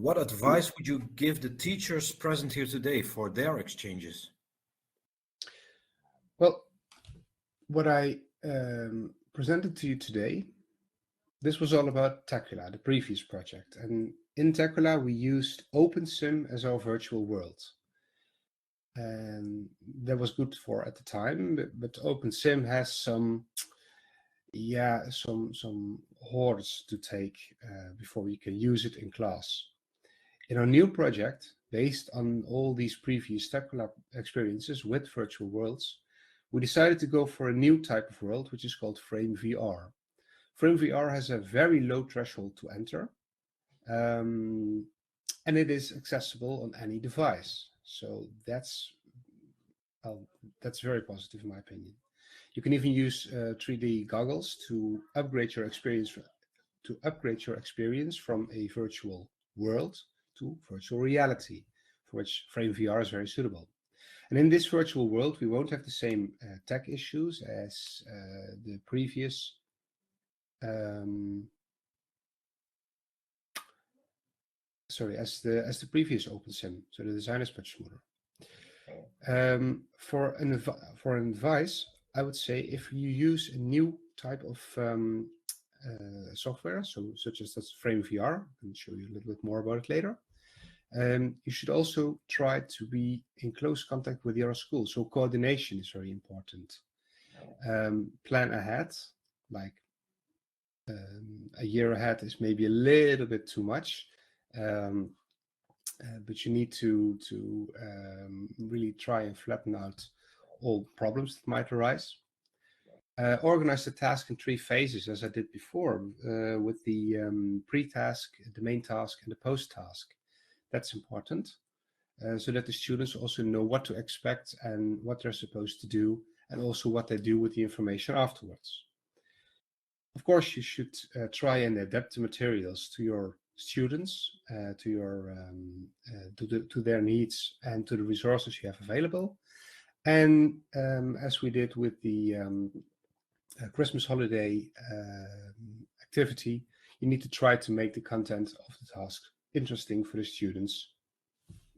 What advice would you give the teachers present here today for their exchanges? Well, what I presented to you today, this was all about Tacula, the previous project. And in Tacula, we used OpenSim as our virtual world. And that was good for at the time, but OpenSim has some hordes to take before you can use it in class. In our new project, based on all these previous Tacula experiences with virtual worlds, we decided to go for a new type of world, which is called Frame VR. Frame VR has a very low threshold to enter, and it is accessible on any device. So that's very positive in my opinion. You can even use 3D goggles to upgrade your experience from a virtual world to virtual reality, for which Frame VR is very suitable. And in this virtual world, we won't have the same tech issues as the previous as the previous OpenSim. So the design is much smoother. For an advice, I would say if you use a new type of software, such as that's Frame VR, I'll show you a little bit more about it later. You should also try to be in close contact with your school. So coordination is very important. Plan ahead, like a year ahead is maybe a little bit too much. But you need to really try and flatten out all problems that might arise. Organize the task in 3 phases, as I did before, with the pre-task, the main task, and the post-task. That's important, so that the students also know what to expect and what they're supposed to do, and also what they do with the information afterwards. Of course, you should try and adapt the materials to your students, to their needs and to the resources you have available. And as we did with the Christmas holiday activity, you need to try to make the content of the task interesting for the students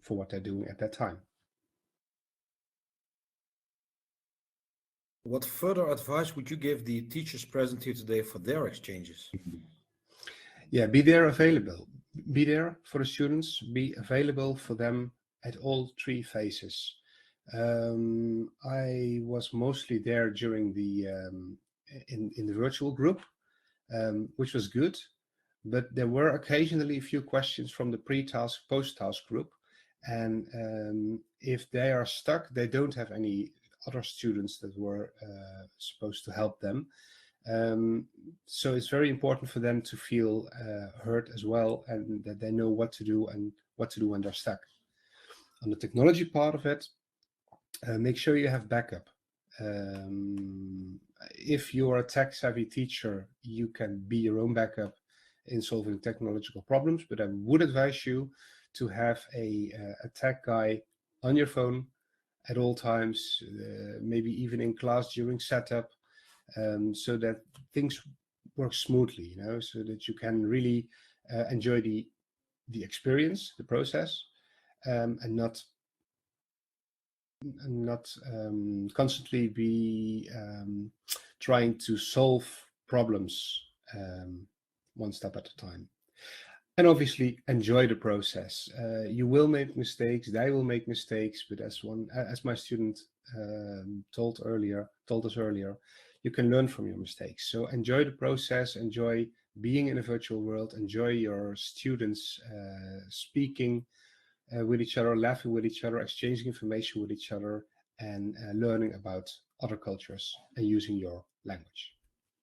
for what they're doing at that time. What further advice would you give the teachers present here today for their exchanges? Yeah, be there available. Be there for the students, be available for them at all 3 phases. I was mostly there during the in the virtual group, which was good, but there were occasionally a few questions from the pre-task, post-task group, and if they are stuck, they don't have any other students that were supposed to help them. So it's very important for them to feel heard as well, and that they know what to do and what to do when they're stuck. On the technology part of it, make sure you have backup. If you're a tech-savvy teacher, you can be your own backup in solving technological problems, but I would advise you to have a tech guy on your phone at all times, maybe even in class during setup, so that things work smoothly, so that you can really enjoy the experience, the process, and not constantly be trying to solve problems one step at a time. And obviously enjoy the process. You will make mistakes, they will make mistakes, but as my student told us earlier, you can learn from your mistakes. So enjoy the process, enjoy being in a virtual world, enjoy your students speaking with each other, laughing with each other, exchanging information with each other, and learning about other cultures and using your language.